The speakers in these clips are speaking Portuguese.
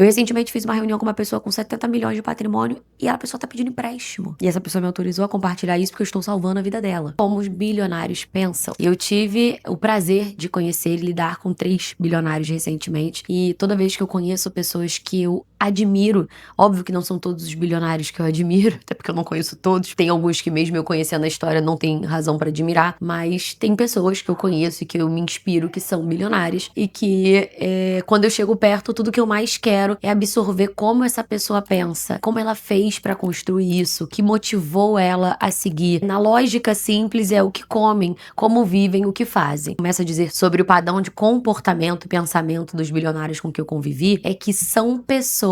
Eu recentemente fiz uma reunião com uma pessoa com 70 milhões de patrimônio e a pessoa tá pedindo empréstimo. E essa pessoa me autorizou a compartilhar isso porque eu estou salvando a vida dela. Como os bilionários pensam. Eu tive o prazer de conhecer e lidar com 3 bilionários recentemente. E toda vez que eu conheço pessoas que eu admiro, óbvio que não são todos os bilionários que eu admiro, até porque eu não conheço todos. Tem alguns que mesmo eu conhecendo a história não tem razão pra admirar, mas tem pessoas que eu conheço e que eu me inspiro que são bilionárias e que quando eu chego perto, tudo que eu mais quero é absorver como essa pessoa pensa, como ela fez pra construir isso, o que motivou ela a seguir. Na lógica simples é o que comem, como vivem, o que fazem. Começa a dizer sobre o padrão de comportamento e pensamento dos bilionários com que eu convivi, é que são pessoas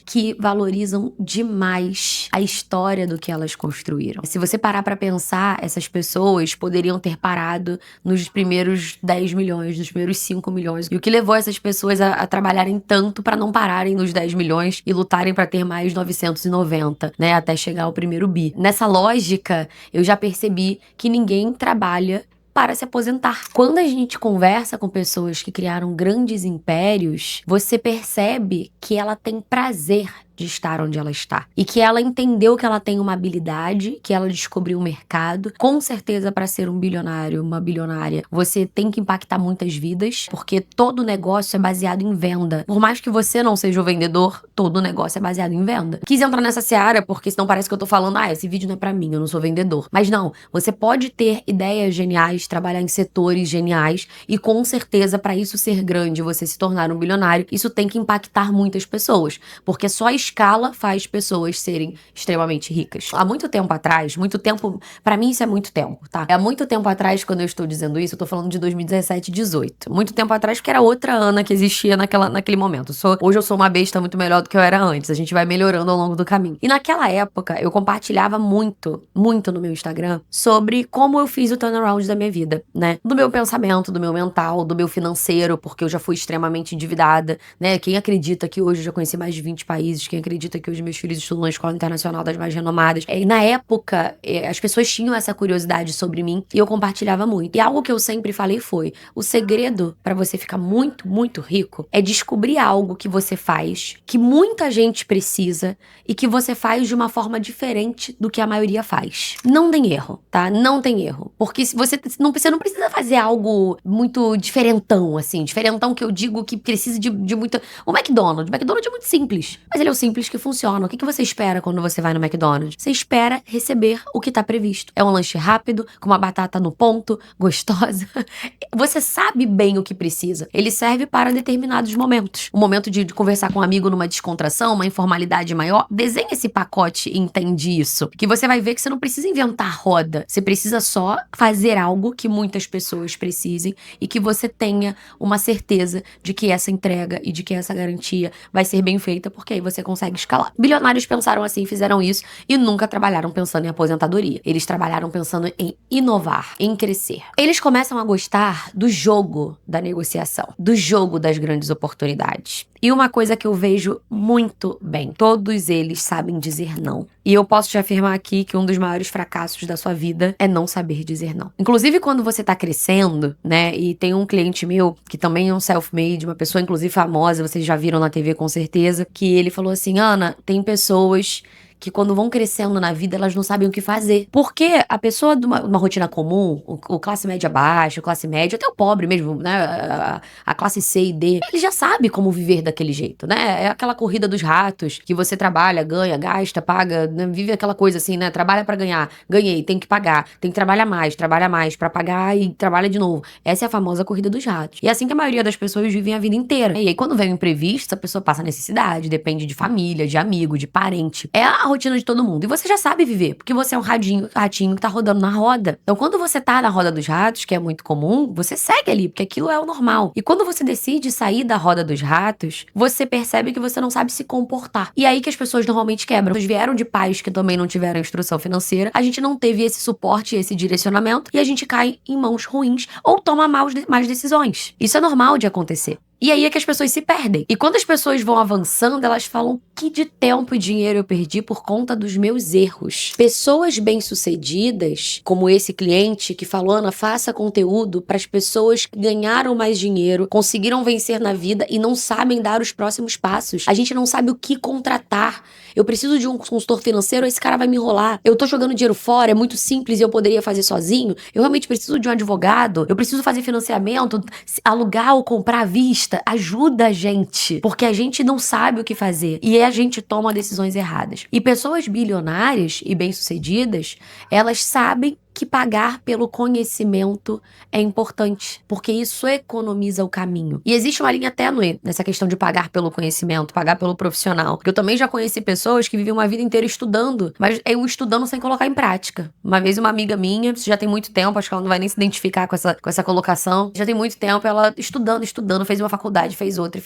que valorizam demais a história do que elas construíram. Se você parar pra pensar, essas pessoas poderiam ter parado nos primeiros 10 milhões, nos primeiros 5 milhões. E o que levou essas pessoas a trabalharem tanto pra não pararem nos 10 milhões e lutarem pra ter mais 990, né? Até chegar ao primeiro bi. Nessa lógica, eu já percebi que ninguém trabalha para se aposentar. Quando a gente conversa com pessoas que criaram grandes impérios, você percebe que ela tem prazer de estar onde ela está. E que ela entendeu que ela tem uma habilidade, que ela descobriu um mercado. Com certeza, para ser um bilionário, uma bilionária, você tem que impactar muitas vidas, porque todo negócio é baseado em venda. Por mais que você não seja o vendedor, todo negócio é baseado em venda. Quis entrar nessa seara, porque senão parece que eu tô falando, esse vídeo não é pra mim, eu não sou vendedor. Mas não, você pode ter ideias geniais, trabalhar em setores geniais, e com certeza, para isso ser grande, você se tornar um bilionário, isso tem que impactar muitas pessoas. Porque só a escala faz pessoas serem extremamente ricas. Há muito tempo atrás, pra mim isso é muito tempo, tá? Há muito tempo atrás, quando eu estou dizendo isso, eu tô falando de 2017, 18. Muito tempo atrás, porque era outra Ana que existia naquele momento. Hoje eu sou uma besta muito melhor do que eu era antes. A gente vai melhorando ao longo do caminho. E naquela época, eu compartilhava muito no meu Instagram sobre como eu fiz o turnaround da minha vida, né? Do meu pensamento, do meu mental, do meu financeiro, porque eu já fui extremamente endividada, né? Quem acredita que hoje eu já conheci mais de 20 países, quem acredita que hoje meus filhos estudam na escola internacional das mais renomadas. E na época, as pessoas tinham essa curiosidade sobre mim e eu compartilhava muito. E algo que eu sempre falei foi, o segredo pra você ficar muito, muito rico é descobrir algo que você faz, que muita gente precisa e que você faz de uma forma diferente do que a maioria faz. Não tem erro, tá? Não tem erro. Porque você não precisa fazer algo muito diferentão, assim. Diferentão que eu digo que precisa de muito... O McDonald's é muito simples. Mas ele é o simples que funciona. O que você espera quando você vai no McDonald's? Você espera receber o que tá previsto. É um lanche rápido, com uma batata no ponto, gostosa. Você sabe bem o que precisa. Ele serve para determinados momentos. O momento de conversar com um amigo numa descontração, uma informalidade maior. Desenhe esse pacote e entende isso. Que você vai ver que você não precisa inventar roda. Você precisa só fazer algo que muitas pessoas precisem e que você tenha uma certeza de que essa entrega e de que essa garantia vai ser bem feita, porque aí você consegue escalar. Bilionários pensaram assim, fizeram isso e nunca trabalharam pensando em aposentadoria. Eles trabalharam pensando em inovar, em crescer. Eles começam a gostar do jogo da negociação, do jogo das grandes oportunidades. E uma coisa que eu vejo muito bem, todos eles sabem dizer não. E eu posso te afirmar aqui que um dos maiores fracassos da sua vida é não saber dizer não. Inclusive quando você tá crescendo, né, e tem um cliente meu, que também é um self-made, uma pessoa inclusive famosa, vocês já viram na TV com certeza, que ele falou assim, Ana, tem pessoas que quando vão crescendo na vida, elas não sabem o que fazer. Porque a pessoa de uma rotina comum, o classe média baixa, o classe média, até o pobre mesmo, né, a classe C e D, ele já sabe como viver daquele jeito, né? É aquela corrida dos ratos, que você trabalha, ganha, gasta, paga, né? Vive aquela coisa assim, né? Trabalha pra ganhar, ganhei, tem que pagar, tem que trabalhar mais pra pagar e trabalha de novo. Essa é a famosa corrida dos ratos. E é assim que a maioria das pessoas vivem a vida inteira. E aí quando vem um imprevisto, a pessoa passa necessidade, depende de família, de amigo, de parente. É a rotina de todo mundo. E você já sabe viver, porque você é um ratinho que tá rodando na roda. Então, quando você tá na roda dos ratos, que é muito comum, você segue ali, porque aquilo é o normal. E quando você decide sair da roda dos ratos, você percebe que você não sabe se comportar. E aí que as pessoas normalmente quebram. Eles vieram de pais que também não tiveram instrução financeira, a gente não teve esse suporte, esse direcionamento, e a gente cai em mãos ruins ou toma más decisões. Isso é normal de acontecer. E aí é que as pessoas se perdem. E quando as pessoas vão avançando, elas falam que de tempo e dinheiro eu perdi por conta dos meus erros. Pessoas bem-sucedidas, como esse cliente que falou, Ana, faça conteúdo para as pessoas que ganharam mais dinheiro, conseguiram vencer na vida e não sabem dar os próximos passos. A gente não sabe o que contratar. Eu preciso de um consultor financeiro, esse cara vai me enrolar. Eu tô jogando dinheiro fora, é muito simples e eu poderia fazer sozinho. Eu realmente preciso de um advogado, eu preciso fazer financiamento, alugar ou comprar à vista. Ajuda a gente, porque a gente não sabe o que fazer e a gente toma decisões erradas. E pessoas bilionárias e bem-sucedidas, elas sabem que pagar pelo conhecimento é importante, porque isso economiza o caminho. E existe uma linha tênue nessa questão de pagar pelo conhecimento, pagar pelo profissional. Porque eu também já conheci pessoas que vivem uma vida inteira estudando, mas eu estudando sem colocar em prática. Uma vez uma amiga minha, isso já tem muito tempo, acho que ela não vai nem se identificar com essa colocação, já tem muito tempo, ela estudando, fez uma faculdade, fez outra,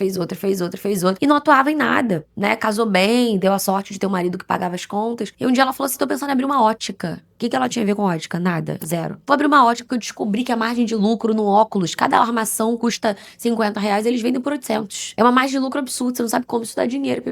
e não atuava em nada, né? Casou bem, deu a sorte de ter um marido que pagava as contas. E um dia ela falou assim, tô pensando em abrir uma ótica. O que ela tinha a ver com ótica? Nada. Zero. Vou abrir uma ótica porque eu descobri que a margem de lucro no óculos, cada armação custa R$50, eles vendem por 800. É uma margem de lucro absurda, você não sabe como isso dá dinheiro.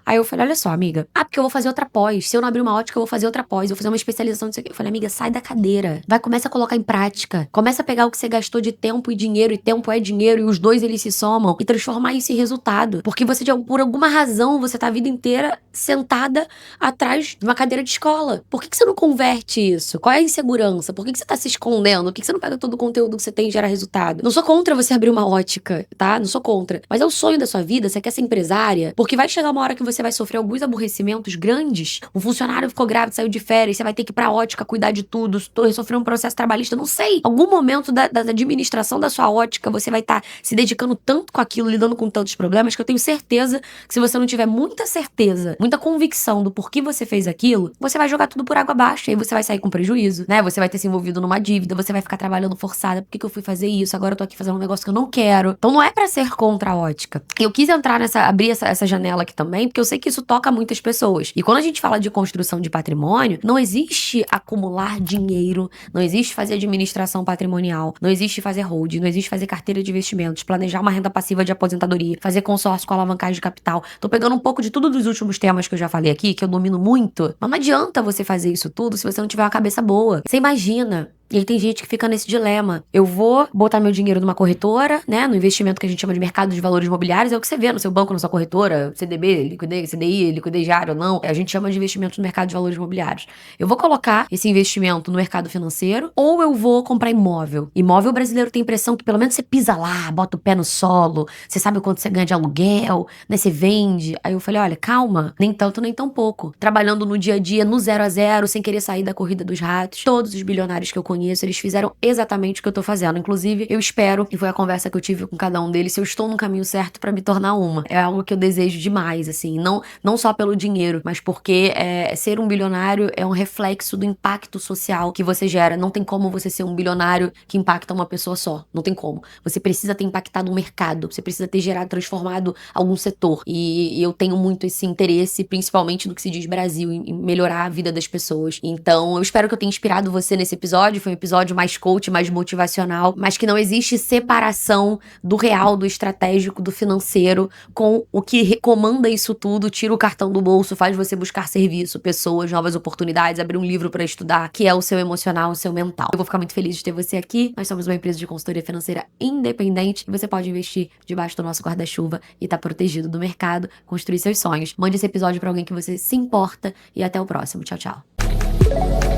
Aí eu falei, olha só, amiga. Porque eu vou fazer outra pós. Se eu não abrir uma ótica, eu vou fazer outra pós. Eu vou fazer uma especialização nisso aqui. Eu falei, amiga, sai da cadeira. Começa a colocar em prática. Começa a pegar o que você gastou de tempo e dinheiro. E tempo é dinheiro. E os dois, eles se somam. E transformar isso em resultado. Porque você, por alguma razão, você tá a vida inteira sentada atrás de uma cadeira de escola. Por que você não converte isso? Qual é a insegurança? Por que você tá se escondendo? Por que você não pega todo o conteúdo que você tem e gera resultado? Não sou contra você abrir uma ótica, tá? Não sou contra. Mas é o sonho da sua vida, você quer ser empresária, porque vai chegar uma hora que você vai sofrer alguns aborrecimentos grandes. Um funcionário ficou grávido, saiu de férias, você vai ter que ir pra ótica, cuidar de tudo, sofrer um processo trabalhista, não sei. Algum momento da administração da sua ótica, você vai estar se dedicando tanto com aquilo, lidando com tantos problemas, que eu tenho certeza que se você não tiver muita certeza, muita convicção do porquê você fez aquilo, você vai jogar tudo por água abaixo, e aí você vai sair com prejuízo, né? Você vai ter se envolvido numa dívida, você vai ficar trabalhando forçada. Por que eu fui fazer isso? Agora eu tô aqui fazendo um negócio que eu não quero. Então não é pra ser contra a ótica. Eu quis entrar abrir essa janela aqui também, porque eu sei que isso toca muitas pessoas. E quando a gente fala de construção de patrimônio, não existe acumular dinheiro, não existe fazer administração patrimonial, não existe fazer holding, não existe fazer carteira de investimentos, planejar uma renda passiva de aposentadoria, fazer consórcio com alavancagem de capital. Tô pegando um pouco de tudo dos últimos temas que eu já falei aqui, que eu domino muito, mas não adianta você fazer isso tudo se você não tiver uma cabeça boa. Você imagina. E aí tem gente que fica nesse dilema. Eu vou botar meu dinheiro numa corretora, né? No investimento que a gente chama de mercado de valores imobiliários, é o que você vê no seu banco, na sua corretora, CDB, liquidez, CDI, liquidez diária ou não. A gente chama de investimento no mercado de valores imobiliários. Eu vou colocar esse investimento no mercado financeiro ou eu vou comprar imóvel. Imóvel brasileiro tem impressão que pelo menos você pisa lá, bota o pé no solo, você sabe o quanto você ganha de aluguel, né? Você vende. Aí eu falei, olha, calma, nem tanto, nem tão pouco. Trabalhando no dia a dia, no 0 a 0, sem querer sair da corrida dos ratos. Todos os bilionários que eu conheço, eles fizeram exatamente o que eu tô fazendo. Inclusive, eu espero, e foi a conversa que eu tive com cada um deles, se eu estou no caminho certo pra me tornar uma. É algo que eu desejo demais, assim, não só pelo dinheiro, mas porque ser um bilionário é um reflexo do impacto social que você gera. Não tem como você ser um bilionário que impacta uma pessoa só. Não tem como. Você precisa ter impactado um mercado, você precisa ter gerado, transformado algum setor. E eu tenho muito esse interesse, principalmente no que se diz Brasil, em melhorar a vida das pessoas. Então, eu espero que eu tenha inspirado você nesse episódio. Foi um episódio mais coach, mais motivacional, mas que não existe separação do real, do estratégico, do financeiro, com o que comanda isso tudo, tira o cartão do bolso, faz você buscar serviço, pessoas, novas oportunidades, abrir um livro pra estudar, que é o seu emocional, o seu mental. Eu vou ficar muito feliz de ter você aqui. Nós somos uma empresa de consultoria financeira independente e você pode investir debaixo do nosso guarda-chuva e tá protegido do mercado, construir seus sonhos. Mande esse episódio pra alguém que você se importa e até o próximo. Tchau, tchau.